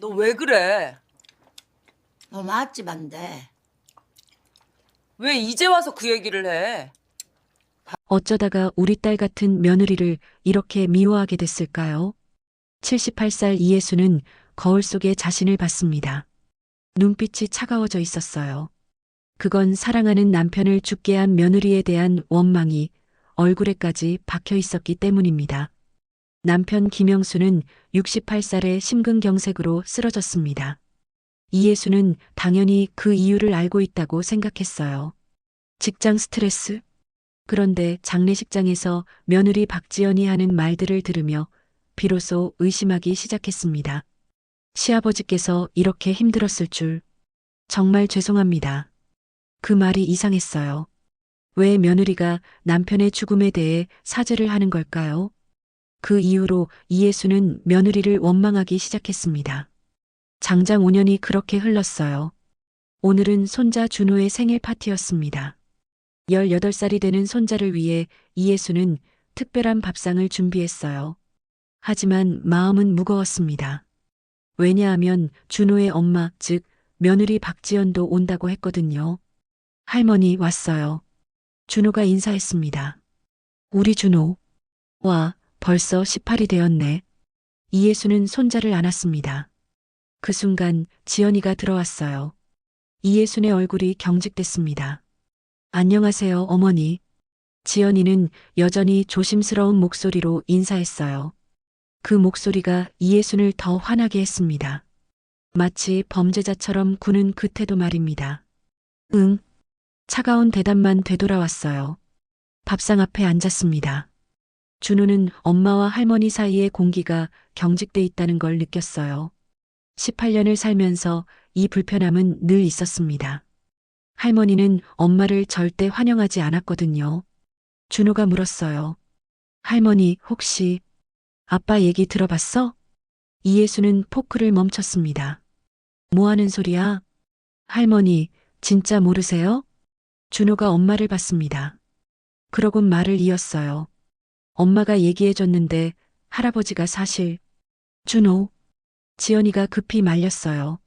너 왜 그래? 너 맛집 안 돼. 왜 이제 와서 그 얘기를 해? 어쩌다가 우리 딸 같은 며느리를 이렇게 미워하게 됐을까요? 78살 이예수는 거울 속에 자신을 봤습니다. 눈빛이 차가워져 있었어요. 그건 사랑하는 남편을 죽게 한 며느리에 대한 원망이 얼굴에까지 박혀 있었기 때문입니다. 남편 김영수는 68살에 심근경색으로 쓰러졌습니다. 이예수는 당연히 그 이유를 알고 있다고 생각했어요. 직장 스트레스? 그런데 장례식장에서 며느리 박지연이 하는 말들을 들으며 비로소 의심하기 시작했습니다. 시아버지께서 이렇게 힘들었을 줄 정말 죄송합니다. 그 말이 이상했어요. 왜 며느리가 남편의 죽음에 대해 사죄를 하는 걸까요? 그 이후로 이예수는 며느리를 원망하기 시작했습니다. 장장 5년이 그렇게 흘렀어요. 오늘은 손자 준호의 생일 파티였습니다. 18살이 되는 손자를 위해 이예수는 특별한 밥상을 준비했어요. 하지만 마음은 무거웠습니다. 왜냐하면 준호의 엄마, 즉 며느리 박지연도 온다고 했거든요. 할머니 왔어요. 준호가 인사했습니다. 우리 준호. 와, 벌써 18이 되었네. 이예수는 손자를 안았습니다. 그 순간 지연이가 들어왔어요. 이예순의 얼굴이 경직됐습니다. 안녕하세요, 어머니. 지연이는 여전히 조심스러운 목소리로 인사했어요. 그 목소리가 이예순을 더 화나게 했습니다. 마치 범죄자처럼 구는 그 태도 말입니다. 응. 차가운 대답만 되돌아왔어요. 밥상 앞에 앉았습니다. 준호는 엄마와 할머니 사이의 공기가 경직돼 있다는 걸 느꼈어요. 18년을 살면서 이 불편함은 늘 있었습니다. 할머니는 엄마를 절대 환영하지 않았거든요. 준호가 물었어요. 할머니, 혹시 아빠 얘기 들어봤어? 이예수는 포크를 멈췄습니다. 뭐 하는 소리야? 할머니, 진짜 모르세요? 준호가 엄마를 봤습니다. 그러곤 말을 이었어요. 엄마가 얘기해줬는데 할아버지가 사실... 준호. 지연이가 급히 말렸어요.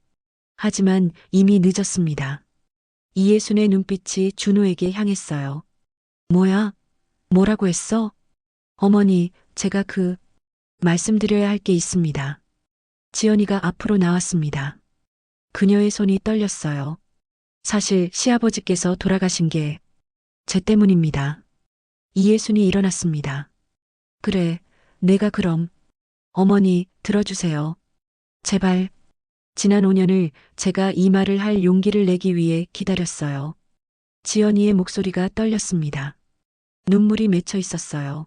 하지만 이미 늦었습니다. 이예순의 눈빛이 준호에게 향했어요. 뭐야? 뭐라고 했어? 어머니, 제가 말씀드려야 할 게 있습니다. 지연이가 앞으로 나왔습니다. 그녀의 손이 떨렸어요. 사실 시아버지께서 돌아가신 게 제 때문입니다. 이예순이 일어났습니다. 그래, 내가 그럼. 어머니, 들어주세요. 제발. 지난 5년을 제가 이 말을 할 용기를 내기 위해 기다렸어요. 지연이의 목소리가 떨렸습니다. 눈물이 맺혀 있었어요.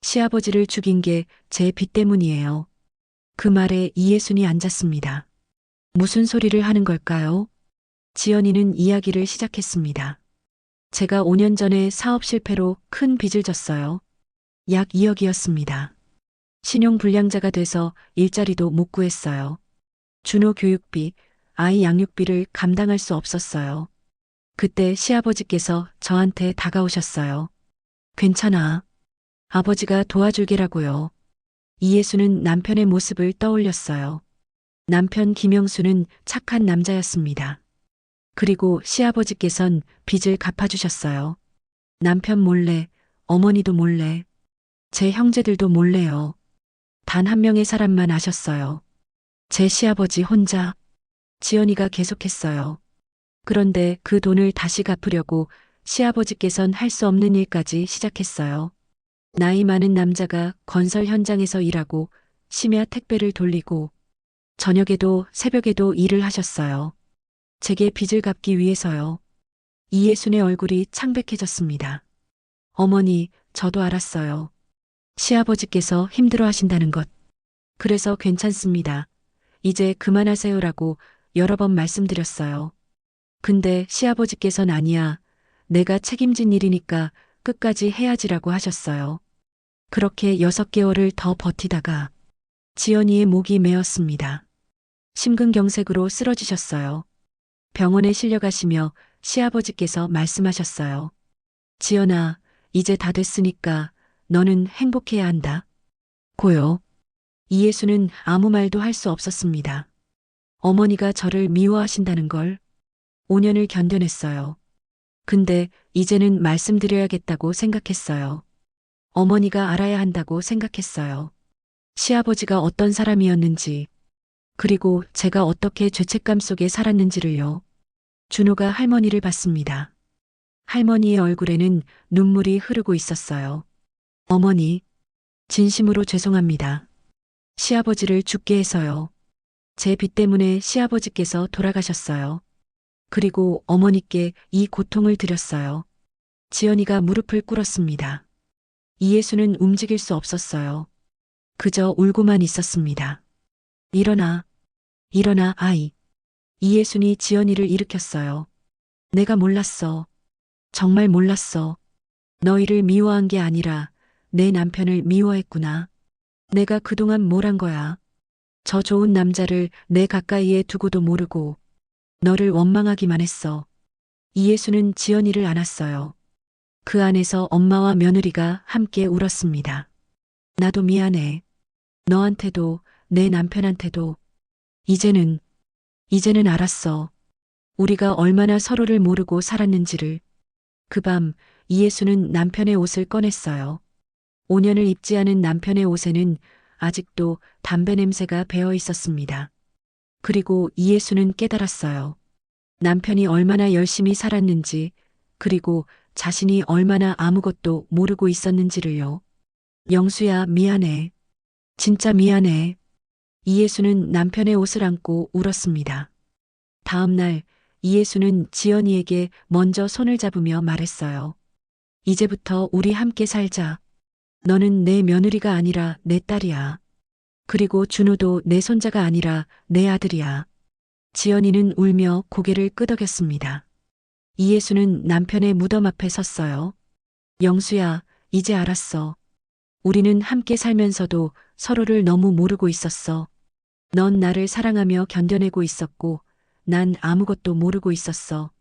시아버지를 죽인 게 제 빚 때문이에요. 그 말에 이예순이 앉았습니다. 무슨 소리를 하는 걸까요? 지연이는 이야기를 시작했습니다. 제가 5년 전에 사업 실패로 큰 빚을 졌어요. 약 2억이었습니다. 신용불량자가 돼서 일자리도 못 구했어요. 준호 교육비, 아이 양육비를 감당할 수 없었어요. 그때 시아버지께서 저한테 다가오셨어요. 괜찮아. 아버지가 도와줄게라고요. 이예수는 남편의 모습을 떠올렸어요. 남편 김영수는 착한 남자였습니다. 그리고 시아버지께선 빚을 갚아주셨어요. 남편 몰래, 어머니도 몰래, 제 형제들도 몰래요. 단 한 명의 사람만 아셨어요. 제 시아버지 혼자. 지연이가 계속했어요. 그런데 그 돈을 다시 갚으려고 시아버지께선 할 수 없는 일까지 시작했어요. 나이 많은 남자가 건설 현장에서 일하고 심야 택배를 돌리고 저녁에도 새벽에도 일을 하셨어요. 제게 빚을 갚기 위해서요. 이예순의 얼굴이 창백해졌습니다. 어머니, 저도 알았어요. 시아버지께서 힘들어 하신다는 것. 그래서 괜찮습니다. 이제 그만하세요라고 여러 번 말씀드렸어요. 근데 시아버지께선 아니야. 내가 책임진 일이니까 끝까지 해야지라고 하셨어요. 그렇게 6개월을 더 버티다가 지연이의 목이 메었습니다. 심근경색으로 쓰러지셨어요. 병원에 실려가시며 시아버지께서 말씀하셨어요. 지연아, 이제 다 됐으니까 너는 행복해야 한다. 고요. 이예수는 아무 말도 할 수 없었습니다. 어머니가 저를 미워하신다는 걸 5년을 견뎌냈어요. 근데 이제는 말씀드려야겠다고 생각했어요. 어머니가 알아야 한다고 생각했어요. 시아버지가 어떤 사람이었는지, 그리고 제가 어떻게 죄책감 속에 살았는지를요. 준호가 할머니를 봤습니다. 할머니의 얼굴에는 눈물이 흐르고 있었어요. 어머니, 진심으로 죄송합니다. 시아버지를 죽게 해서요. 제 빚 때문에 시아버지께서 돌아가셨어요. 그리고 어머니께 이 고통을 드렸어요. 지연이가 무릎을 꿇었습니다. 이예수는 움직일 수 없었어요. 그저 울고만 있었습니다. 일어나, 일어나 아이. 이예순이 지연이를 일으켰어요. 내가 몰랐어. 정말 몰랐어. 너희를 미워한 게 아니라 내 남편을 미워했구나. 내가 그동안 뭘 한 거야. 저 좋은 남자를 내 가까이에 두고도 모르고 너를 원망하기만 했어. 이예수는 지연이를 안았어요. 그 안에서 엄마와 며느리가 함께 울었습니다. 나도 미안해. 너한테도 내 남편한테도. 이제는 알았어. 우리가 얼마나 서로를 모르고 살았는지를. 그 밤 이예수는 남편의 옷을 꺼냈어요. 5년을 입지 않은 남편의 옷에는 아직도 담배 냄새가 배어 있었습니다. 그리고 이예수는 깨달았어요. 남편이 얼마나 열심히 살았는지, 그리고 자신이 얼마나 아무것도 모르고 있었는지를요. 영수야, 미안해. 진짜 미안해. 이예수는 남편의 옷을 안고 울었습니다. 다음 날 이예수는 지연이에게 먼저 손을 잡으며 말했어요. 이제부터 우리 함께 살자. 너는 내 며느리가 아니라 내 딸이야. 그리고 준호도 내 손자가 아니라 내 아들이야. 지연이는 울며 고개를 끄덕였습니다. 이예수는 남편의 무덤 앞에 섰어요. 영수야, 이제 알았어. 우리는 함께 살면서도 서로를 너무 모르고 있었어. 넌 나를 사랑하며 견뎌내고 있었고, 난 아무것도 모르고 있었어.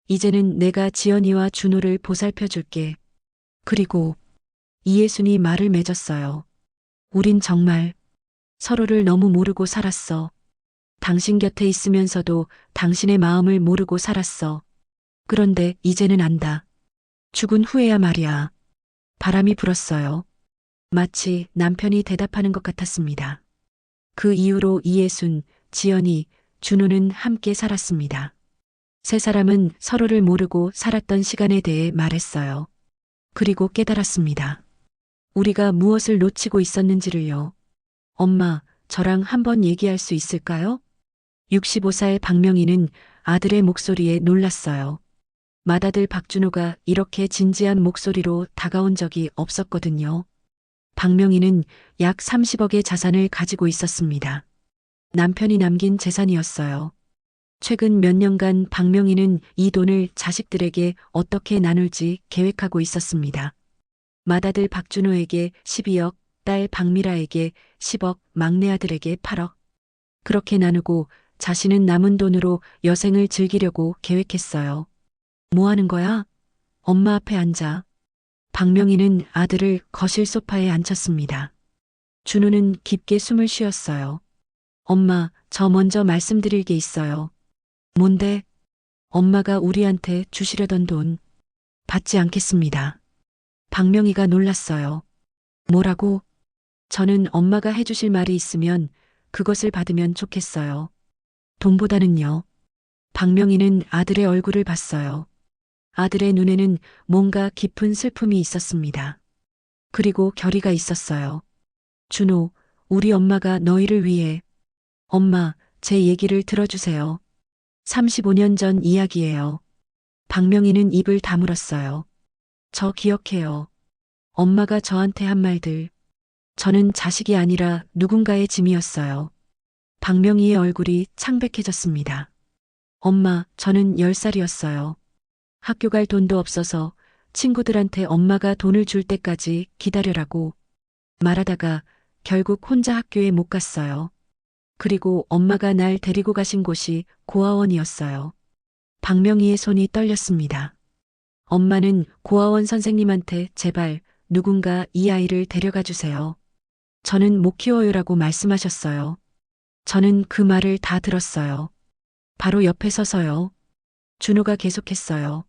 이제는 내가 지연이와 준호를 보살펴 줄게. 그리고 이예순이 말을 맺었어요. 우린 정말 서로를 너무 모르고 살았어. 당신 곁에 있으면서도 당신의 마음을 모르고 살았어. 그런데 이제는 안다. 죽은 후에야 말이야. 바람이 불었어요. 마치 남편이 대답하는 것 같았습니다. 그 이후로 이예순, 지연이, 준호는 함께 살았습니다. 세 사람은 서로를 모르고 살았던 시간에 대해 말했어요. 그리고 깨달았습니다. 우리가 무엇을 놓치고 있었는지를요. 엄마, 저랑 한번 얘기할 수 있을까요? 65살 박명희는 아들의 목소리에 놀랐어요. 맏아들 박준호가 이렇게 진지한 목소리로 다가온 적이 없었거든요. 박명희는 약 30억의 자산을 가지고 있었습니다. 남편이 남긴 재산이었어요. 최근 몇 년간 박명희는 이 돈을 자식들에게 어떻게 나눌지 계획하고 있었습니다. 맏아들 박준호에게 12억, 딸 박미라에게 10억, 막내 아들에게 8억. 그렇게 나누고 자신은 남은 돈으로 여생을 즐기려고 계획했어요. 뭐 하는 거야? 엄마 앞에 앉아. 박명희는 아들을 거실 소파에 앉혔습니다. 준호는 깊게 숨을 쉬었어요. 엄마, 저 먼저 말씀드릴 게 있어요. 뭔데? 엄마가 우리한테 주시려던 돈 받지 않겠습니다. 박명희가 놀랐어요. 뭐라고? 저는 엄마가 해주실 말이 있으면 그것을 받으면 좋겠어요. 돈보다는요. 박명희는 아들의 얼굴을 봤어요. 아들의 눈에는 뭔가 깊은 슬픔이 있었습니다. 그리고 결의가 있었어요. 준호, 우리 엄마가 너희를 위해. 엄마, 제 얘기를 들어주세요. 35년 전 이야기예요. 박명희는 입을 다물었어요. 저 기억해요. 엄마가 저한테 한 말들. 저는 자식이 아니라 누군가의 짐이었어요. 박명희의 얼굴이 창백해졌습니다. 엄마, 저는 10살이었어요. 학교 갈 돈도 없어서 친구들한테 엄마가 돈을 줄 때까지 기다려라고 말하다가 결국 혼자 학교에 못 갔어요. 그리고 엄마가 날 데리고 가신 곳이 고아원이었어요. 박명희의 손이 떨렸습니다. 엄마는 고아원 선생님한테 제발 누군가 이 아이를 데려가 주세요. 저는 못 키워요라고 말씀하셨어요. 저는 그 말을 다 들었어요. 바로 옆에 서서요. 준호가 계속했어요.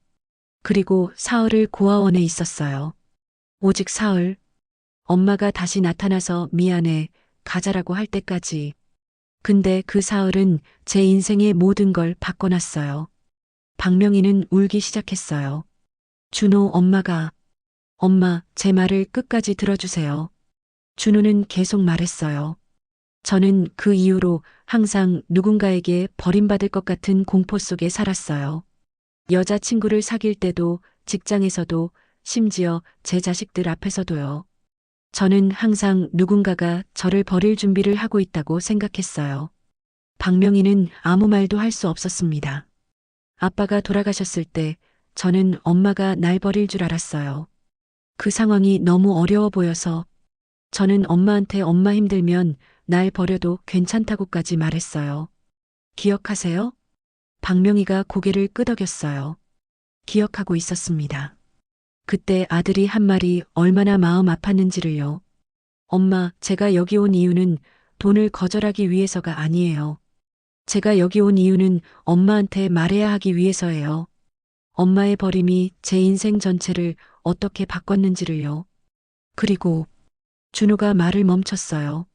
그리고 사흘을 고아원에 있었어요. 오직 사흘. 엄마가 다시 나타나서 미안해, 가자라고 할 때까지. 근데 그 사흘은 제 인생의 모든 걸 바꿔놨어요. 박명희는 울기 시작했어요. 준호 엄마, 제 말을 끝까지 들어주세요. 준호는 계속 말했어요. 저는 그 이후로 항상 누군가에게 버림받을 것 같은 공포 속에 살았어요. 여자친구를 사귈 때도, 직장에서도, 심지어 제 자식들 앞에서도요. 저는 항상 누군가가 저를 버릴 준비를 하고 있다고 생각했어요. 박명희는 아무 말도 할 수 없었습니다. 아빠가 돌아가셨을 때 저는 엄마가 날 버릴 줄 알았어요. 그 상황이 너무 어려워 보여서 저는 엄마한테 엄마 힘들면 날 버려도 괜찮다고까지 말했어요. 기억하세요? 박명희가 고개를 끄덕였어요. 기억하고 있었습니다. 그때 아들이 한 말이 얼마나 마음 아팠는지를요. 엄마, 제가 여기 온 이유는 돈을 거절하기 위해서가 아니에요. 제가 여기 온 이유는 엄마한테 말해야 하기 위해서예요. 엄마의 버림이 제 인생 전체를 어떻게 바꿨는지를요. 그리고 준호가 말을 멈췄어요.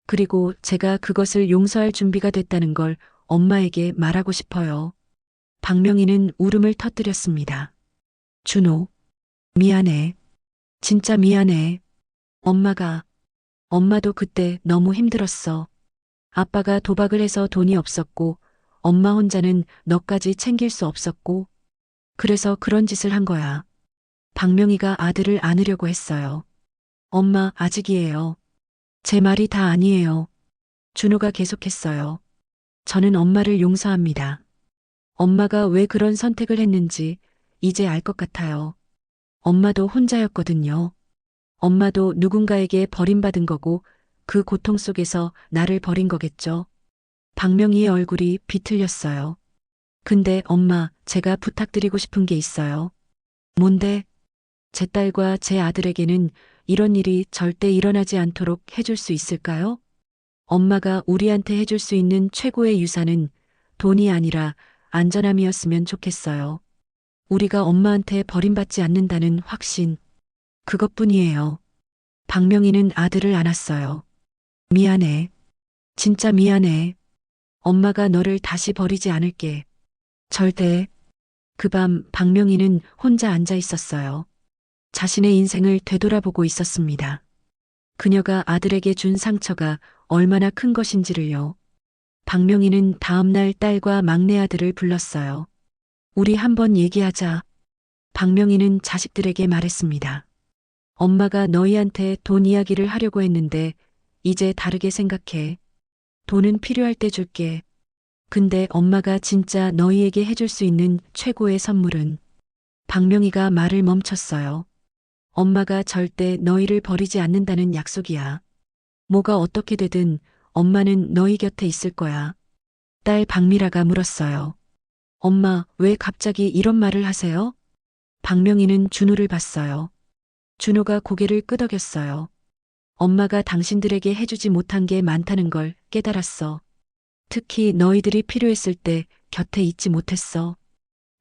그리고 제가 그것을 용서할 준비가 됐다는 걸 엄마에게 말하고 싶어요. 박명희는 울음을 터뜨렸습니다. 준호, 미안해. 진짜 미안해. 엄마도 그때 너무 힘들었어. 아빠가 도박을 해서 돈이 없었고, 엄마 혼자는 너까지 챙길 수 없었고, 그래서 그런 짓을 한 거야. 박명희가 아들을 안으려고 했어요. 엄마, 아직이에요. 제 말이 다 아니에요. 준호가 계속했어요. 저는 엄마를 용서합니다. 엄마가 왜 그런 선택을 했는지 이제 알 것 같아요. 엄마도 혼자였거든요. 엄마도 누군가에게 버림받은 거고 그 고통 속에서 나를 버린 거겠죠. 박명희의 얼굴이 비틀렸어요. 근데 엄마, 제가 부탁드리고 싶은 게 있어요. 뭔데? 제 딸과 제 아들에게는 이런 일이 절대 일어나지 않도록 해줄 수 있을까요? 엄마가 우리한테 해줄 수 있는 최고의 유산은 돈이 아니라 안전함이었으면 좋겠어요. 우리가 엄마한테 버림받지 않는다는 확신. 그것뿐이에요. 박명희는 아들을 안았어요. 미안해. 진짜 미안해. 엄마가 너를 다시 버리지 않을게. 절대. 그 밤 박명희는 혼자 앉아 있었어요. 자신의 인생을 되돌아보고 있었습니다. 그녀가 아들에게 준 상처가 얼마나 큰 것인지를요. 박명희는 다음날 딸과 막내 아들을 불렀어요. 우리 한번 얘기하자. 박명희는 자식들에게 말했습니다. 엄마가 너희한테 돈 이야기를 하려고 했는데 이제 다르게 생각해. 돈은 필요할 때 줄게. 근데 엄마가 진짜 너희에게 해줄 수 있는 최고의 선물은. 박명희가 말을 멈췄어요. 엄마가 절대 너희를 버리지 않는다는 약속이야. 뭐가 어떻게 되든 엄마는 너희 곁에 있을 거야. 딸 박미라가 물었어요. 엄마, 왜 갑자기 이런 말을 하세요? 박명희는 준호를 봤어요. 준호가 고개를 끄덕였어요. 엄마가 당신들에게 해주지 못한 게 많다는 걸 깨달았어. 특히 너희들이 필요했을 때 곁에 있지 못했어.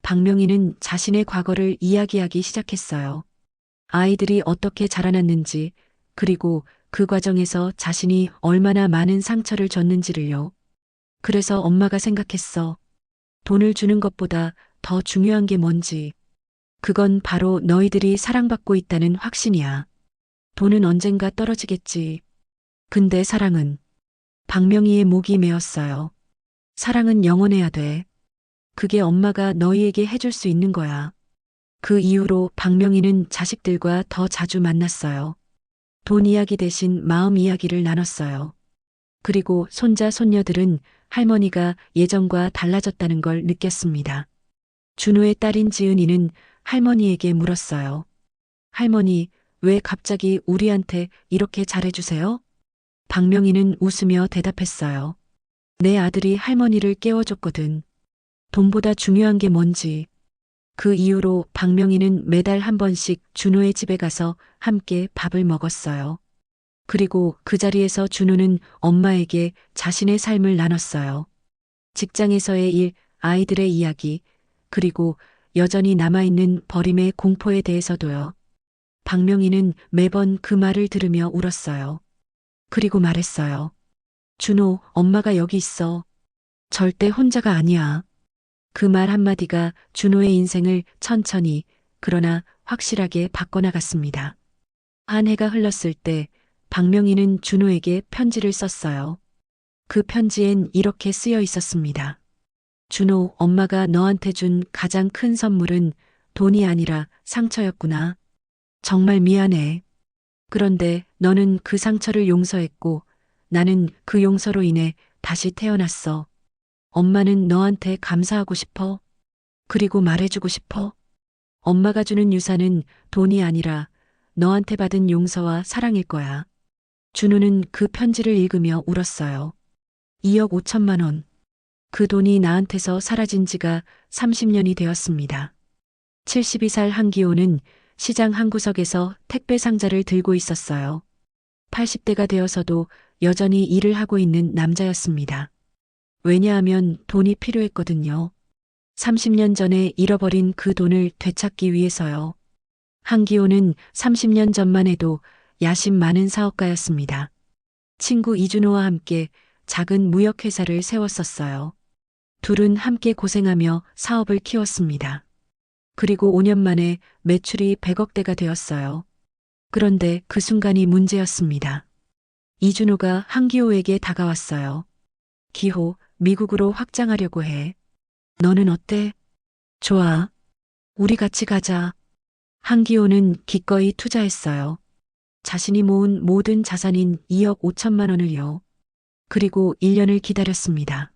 박명희는 자신의 과거를 이야기하기 시작했어요. 아이들이 어떻게 자라났는지, 그리고 그 과정에서 자신이 얼마나 많은 상처를 줬는지를요. 그래서 엄마가 생각했어. 돈을 주는 것보다 더 중요한 게 뭔지. 그건 바로 너희들이 사랑받고 있다는 확신이야. 돈은 언젠가 떨어지겠지. 근데 사랑은. 박명희의 목이 메었어요. 사랑은 영원해야 돼. 그게 엄마가 너희에게 해줄 수 있는 거야. 그 이후로 박명희는 자식들과 더 자주 만났어요. 돈 이야기 대신 마음 이야기를 나눴어요. 그리고 손자, 손녀들은 할머니가 예전과 달라졌다는 걸 느꼈습니다. 준호의 딸인 지은이는 할머니에게 물었어요. 할머니, 왜 갑자기 우리한테 이렇게 잘해주세요? 박명희는 웃으며 대답했어요. 내 아들이 할머니를 깨워줬거든. 돈보다 중요한 게 뭔지. 그 이후로 박명희는 매달 한 번씩 준호의 집에 가서 함께 밥을 먹었어요. 그리고 그 자리에서 준호는 엄마에게 자신의 삶을 나눴어요. 직장에서의 일, 아이들의 이야기, 그리고 여전히 남아있는 버림의 공포에 대해서도요. 박명희는 매번 그 말을 들으며 울었어요. 그리고 말했어요. 준호, 엄마가 여기 있어. 절대 혼자가 아니야. 그 말 한마디가 준호의 인생을 천천히, 그러나 확실하게 바꿔나갔습니다. 한 해가 흘렀을 때 박명희는 준호에게 편지를 썼어요. 그 편지엔 이렇게 쓰여 있었습니다. 준호, 엄마가 너한테 준 가장 큰 선물은 돈이 아니라 상처였구나. 정말 미안해. 그런데 너는 그 상처를 용서했고 나는 그 용서로 인해 다시 태어났어. 엄마는 너한테 감사하고 싶어. 그리고 말해주고 싶어. 엄마가 주는 유산은 돈이 아니라 너한테 받은 용서와 사랑일 거야. 준호는 그 편지를 읽으며 울었어요. 2억 5천만 원. 그 돈이 나한테서 사라진 지가 30년이 되었습니다. 72살 한기호는 시장 한 구석에서 택배 상자를 들고 있었어요. 80대가 되어서도 여전히 일을 하고 있는 남자였습니다. 왜냐하면 돈이 필요했거든요. 30년 전에 잃어버린 그 돈을 되찾기 위해서요. 한기호는 30년 전만 해도 야심 많은 사업가였습니다. 친구 이준호와 함께 작은 무역회사를 세웠었어요. 둘은 함께 고생하며 사업을 키웠습니다. 그리고 5년 만에 매출이 100억대가 되었어요. 그런데 그 순간이 문제였습니다. 이준호가 한기호에게 다가왔어요. 기호, 미국으로 확장하려고 해. 너는 어때? 좋아. 우리 같이 가자. 한기호는 기꺼이 투자했어요. 자신이 모은 모든 자산인 2억 5천만 원을요. 그리고 1년을 기다렸습니다.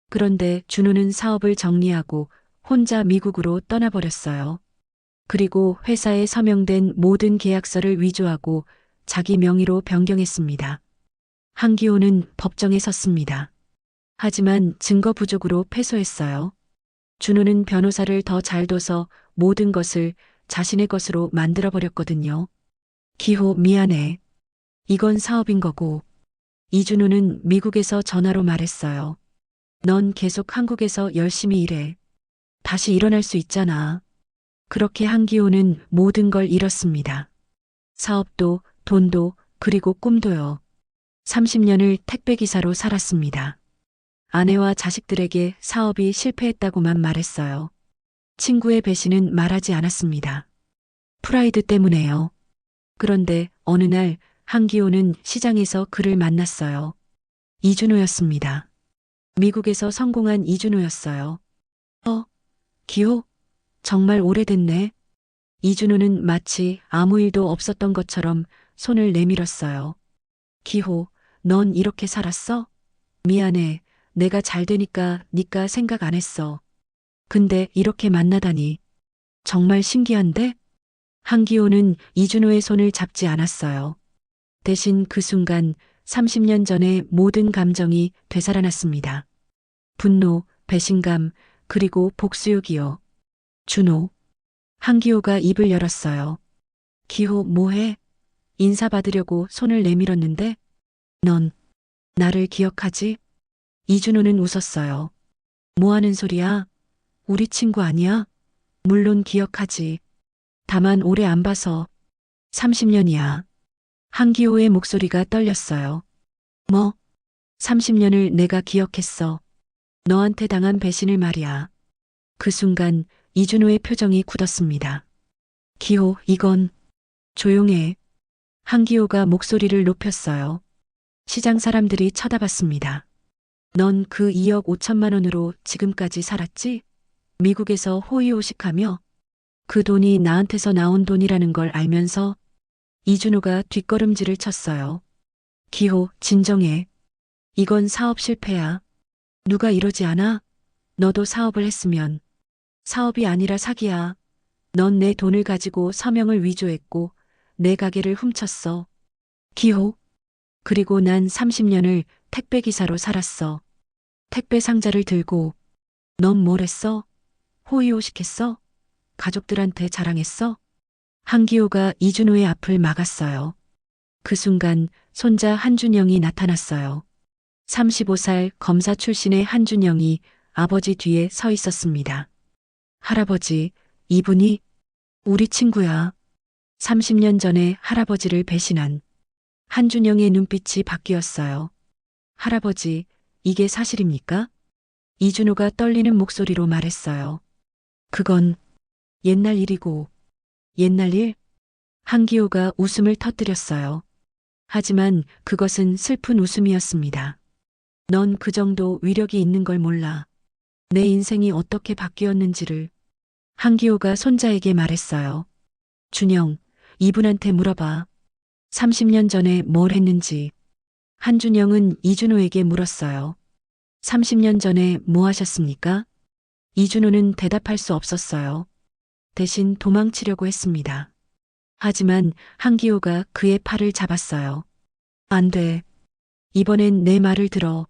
그런데 준호는 사업을 정리하고 혼자 미국으로 떠나버렸어요. 그리고 회사에 서명된 모든 계약서를 위조하고 자기 명의로 변경했습니다. 한기호는 법정에 섰습니다. 하지만 증거 부족으로 패소했어요. 준호는 변호사를 더 잘 둬서 모든 것을 자신의 것으로 만들어버렸거든요. 기호, 미안해. 이건 사업인 거고. 이준호는 미국에서 전화로 말했어요. 넌 계속 한국에서 열심히 일해. 다시 일어날 수 있잖아. 그렇게 한기호는 모든 걸 잃었습니다. 사업도, 돈도, 그리고 꿈도요. 30년을 택배기사로 살았습니다. 아내와 자식들에게 사업이 실패했다고만 말했어요. 친구의 배신은 말하지 않았습니다. 프라이드 때문에요. 그런데 어느 날 한기호는 시장에서 그를 만났어요. 이준호였습니다. 미국에서 성공한 이준호였어요. 기호? 정말 오래됐네. 이준호는 마치 아무 일도 없었던 것처럼 손을 내밀었어요. 기호, 넌 이렇게 살았어? 미안해. 내가 잘 되니까 니까 생각 안 했어. 근데 이렇게 만나다니. 정말 신기한데? 한기호는 이준호의 손을 잡지 않았어요. 대신 그 순간 30년 전의 모든 감정이 되살아났습니다. 분노, 배신감, 그리고 복수욕이요. 준호. 한기호가 입을 열었어요. 기호, 뭐해? 인사받으려고 손을 내밀었는데? 넌 나를 기억하지? 이준호는 웃었어요. 뭐 하는 소리야? 우리 친구 아니야? 물론 기억하지. 다만 오래 안 봐서. 30년이야. 한기호의 목소리가 떨렸어요. 뭐? 30년을 내가 기억했어. 너한테 당한 배신을 말이야. 그 순간 이준호의 표정이 굳었습니다. 기호, 이건. 조용해. 한기호가 목소리를 높였어요. 시장 사람들이 쳐다봤습니다. 넌 그 2억 5천만 원으로 지금까지 살았지? 미국에서 호의호식하며 그 돈이 나한테서 나온 돈이라는 걸 알면서 이준호가 뒷걸음질을 쳤어요. 기호, 진정해. 이건 사업 실패야. 누가 이러지 않아? 너도 사업을 했으면. 사업이 아니라 사기야. 넌 내 돈을 가지고 서명을 위조했고 내 가게를 훔쳤어. 기호. 그리고 난 30년을 택배기사로 살았어. 택배 상자를 들고. 넌 뭘 했어? 호의호식했어? 가족들한테 자랑했어? 한기호가 이준호의 앞을 막았어요. 그 순간 손자 한준영이 나타났어요. 35살 검사 출신의 한준영이 아버지 뒤에 서 있었습니다. 할아버지, 이분이 우리 친구야. 30년 전에 할아버지를 배신한 한준영의 눈빛이 바뀌었어요. 할아버지, 이게 사실입니까? 이준호가 떨리는 목소리로 말했어요. 그건 옛날 일이고, 옛날 일? 한기호가 웃음을 터뜨렸어요. 하지만 그것은 슬픈 웃음이었습니다. 넌 그 정도 위력이 있는 걸 몰라. 내 인생이 어떻게 바뀌었는지를. 한기호가 손자에게 말했어요. 준영, 이분한테 물어봐. 30년 전에 뭘 했는지. 한준영은 이준호에게 물었어요. 30년 전에 뭐 하셨습니까? 이준호는 대답할 수 없었어요. 대신 도망치려고 했습니다. 하지만 한기호가 그의 팔을 잡았어요. 안 돼. 이번엔 내 말을 들어.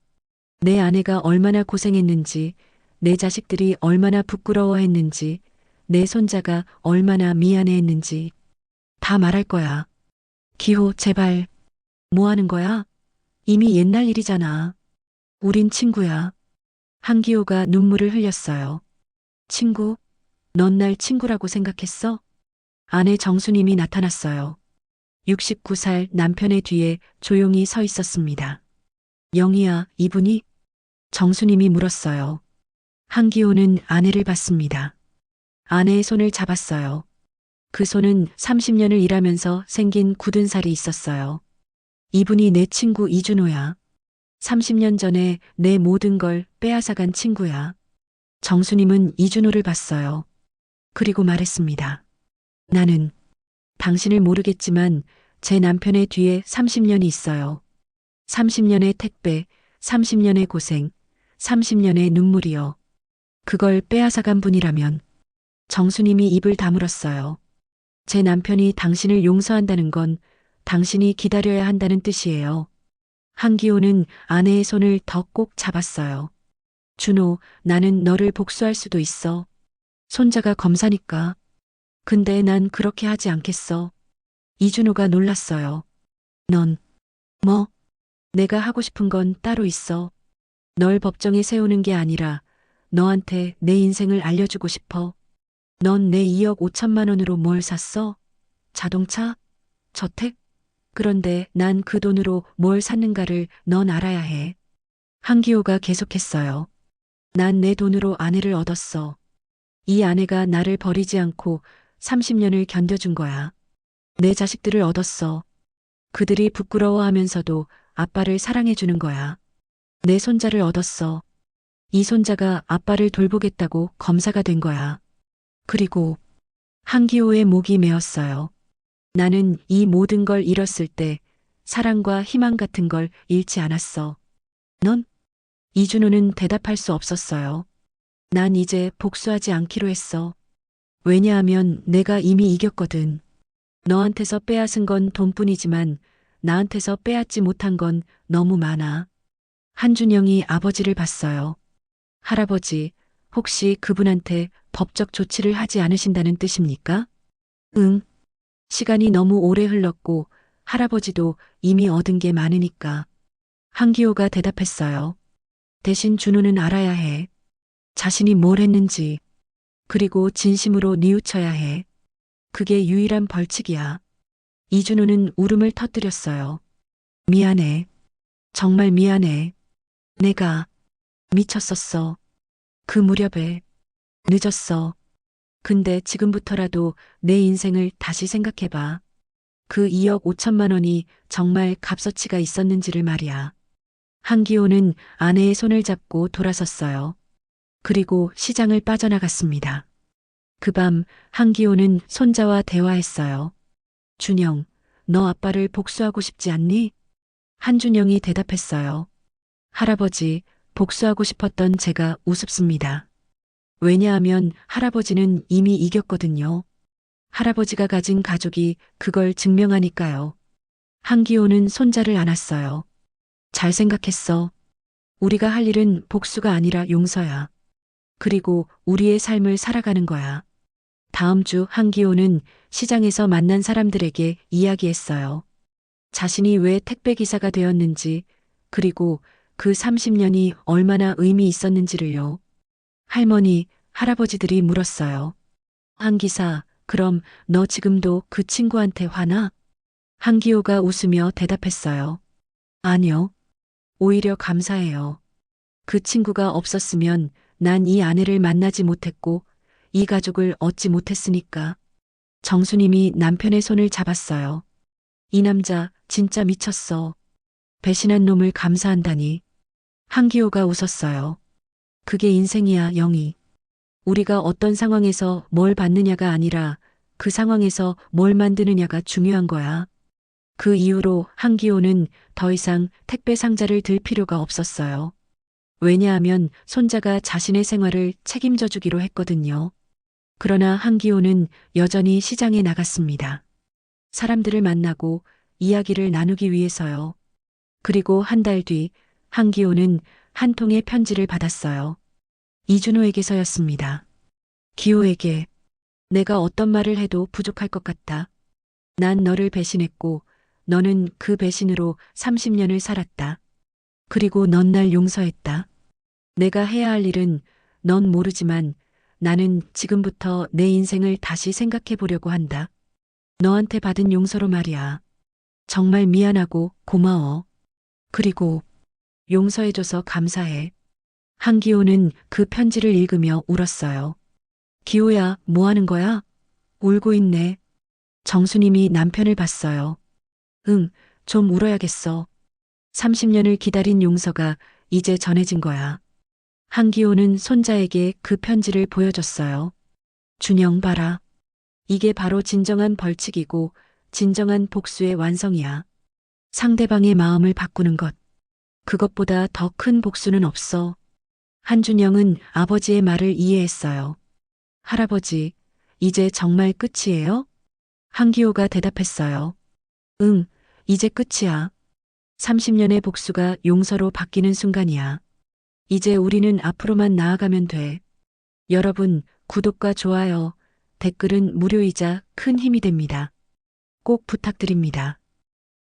내 아내가 얼마나 고생했는지, 내 자식들이 얼마나 부끄러워했는지, 내 손자가 얼마나 미안해했는지 다 말할 거야. 기호, 제발. 뭐 하는 거야? 이미 옛날 일이잖아. 우린 친구야. 한기호가 눈물을 흘렸어요. 친구? 넌 날 친구라고 생각했어? 아내 정수님이 나타났어요. 69살 남편의 뒤에 조용히 서 있었습니다. 영희야, 이분이? 정수님이 물었어요. 한기호는 아내를 봤습니다. 아내의 손을 잡았어요. 그 손은 30년을 일하면서 생긴 굳은 살이 있었어요. 이분이 내 친구 이준호야. 30년 전에 내 모든 걸 빼앗아간 친구야. 정수님은 이준호를 봤어요. 그리고 말했습니다. 나는 당신을 모르겠지만 제 남편의 뒤에 30년이 있어요. 30년의 택배, 30년의 고생, 30년의 눈물이요. 그걸 빼앗아간 분이라면 정수님이 입을 다물었어요. 제 남편이 당신을 용서한다는 건 당신이 기다려야 한다는 뜻이에요. 한기호는 아내의 손을 더 꼭 잡았어요. 준호, 나는 너를 복수할 수도 있어. 손자가 검사니까. 근데 난 그렇게 하지 않겠어. 이준호가 놀랐어요. 넌, 뭐? 내가 하고 싶은 건 따로 있어. 널 법정에 세우는 게 아니라 너한테 내 인생을 알려주고 싶어. 넌 내 2억 5천만 원으로 뭘 샀어? 자동차? 저택? 그런데 난 그 돈으로 뭘 샀는가를 넌 알아야 해. 한기호가 계속했어요. 난 내 돈으로 아내를 얻었어. 이 아내가 나를 버리지 않고 30년을 견뎌준 거야. 내 자식들을 얻었어. 그들이 부끄러워하면서도 아빠를 사랑해주는 거야. 내 손자를 얻었어. 이 손자가 아빠를 돌보겠다고 검사가 된 거야. 그리고 한기호의 목이 메었어요. 나는 이 모든 걸 잃었을 때 사랑과 희망 같은 걸 잃지 않았어. 넌? 이준호는 대답할 수 없었어요. 난 이제 복수하지 않기로 했어. 왜냐하면 내가 이미 이겼거든. 너한테서 빼앗은 건 돈뿐이지만 나한테서 빼앗지 못한 건 너무 많아. 한준영이 아버지를 봤어요. 할아버지, 혹시 그분한테 법적 조치를 하지 않으신다는 뜻입니까? 응. 시간이 너무 오래 흘렀고 할아버지도 이미 얻은 게 많으니까. 한기호가 대답했어요. 대신 준호는 알아야 해. 자신이 뭘 했는지. 그리고 진심으로 뉘우쳐야 해. 그게 유일한 벌칙이야. 이준호는 울음을 터뜨렸어요. 미안해. 정말 미안해. 내가 미쳤었어. 그 무렵에 늦었어. 근데 지금부터라도 내 인생을 다시 생각해봐. 그 2억 5천만 원이 정말 값어치가 있었는지를 말이야. 한기호는 아내의 손을 잡고 돌아섰어요. 그리고 시장을 빠져나갔습니다. 그 밤 한기호는 손자와 대화했어요. 준영, 너 아빠를 복수하고 싶지 않니? 한준영이 대답했어요. 할아버지, 복수하고 싶었던 제가 우습습니다. 왜냐하면 할아버지는 이미 이겼거든요. 할아버지가 가진 가족이 그걸 증명하니까요. 한기호는 손자를 안았어요. 잘 생각했어. 우리가 할 일은 복수가 아니라 용서야. 그리고 우리의 삶을 살아가는 거야. 다음 주 한기호는 시장에서 만난 사람들에게 이야기했어요. 자신이 왜 택배기사가 되었는지, 그리고 그 30년이 얼마나 의미 있었는지를요. 할머니, 할아버지들이 물었어요. 한기사, 그럼 너 지금도 그 친구한테 화나? 한기호가 웃으며 대답했어요. 아니요. 오히려 감사해요. 그 친구가 없었으면 난 이 아내를 만나지 못했고 이 가족을 얻지 못했으니까. 정수님이 남편의 손을 잡았어요. 이 남자 진짜 미쳤어. 배신한 놈을 감사한다니. 한기호가 웃었어요. 그게 인생이야, 영희. 우리가 어떤 상황에서 뭘 받느냐가 아니라 그 상황에서 뭘 만드느냐가 중요한 거야. 그 이후로 한기호는 더 이상 택배 상자를 들 필요가 없었어요. 왜냐하면 손자가 자신의 생활을 책임져 주기로 했거든요. 그러나 한기호는 여전히 시장에 나갔습니다. 사람들을 만나고 이야기를 나누기 위해서요. 그리고 한 달 뒤 한기호는 한 통의 편지를 받았어요. 이준호에게서였습니다. 기호에게 내가 어떤 말을 해도 부족할 것 같다. 난 너를 배신했고 너는 그 배신으로 30년을 살았다. 그리고 넌 날 용서했다. 내가 해야 할 일은 넌 모르지만 나는 지금부터 내 인생을 다시 생각해 보려고 한다. 너한테 받은 용서로 말이야. 정말 미안하고 고마워. 그리고 용서해줘서 감사해. 한기호는 그 편지를 읽으며 울었어요. 기호야, 뭐 하는 거야? 울고 있네. 정수님이 남편을 봤어요. 응, 좀 울어야겠어. 30년을 기다린 용서가 이제 전해진 거야. 한기호는 손자에게 그 편지를 보여줬어요. 준영 봐라. 이게 바로 진정한 벌칙이고 진정한 복수의 완성이야. 상대방의 마음을 바꾸는 것. 그것보다 더 큰 복수는 없어. 한준영은 아버지의 말을 이해했어요. 할아버지, 이제 정말 끝이에요? 한기호가 대답했어요. 응, 이제 끝이야. 30년의 복수가 용서로 바뀌는 순간이야. 이제 우리는 앞으로만 나아가면 돼. 여러분, 구독과 좋아요, 댓글은 무료이자 큰 힘이 됩니다. 꼭 부탁드립니다.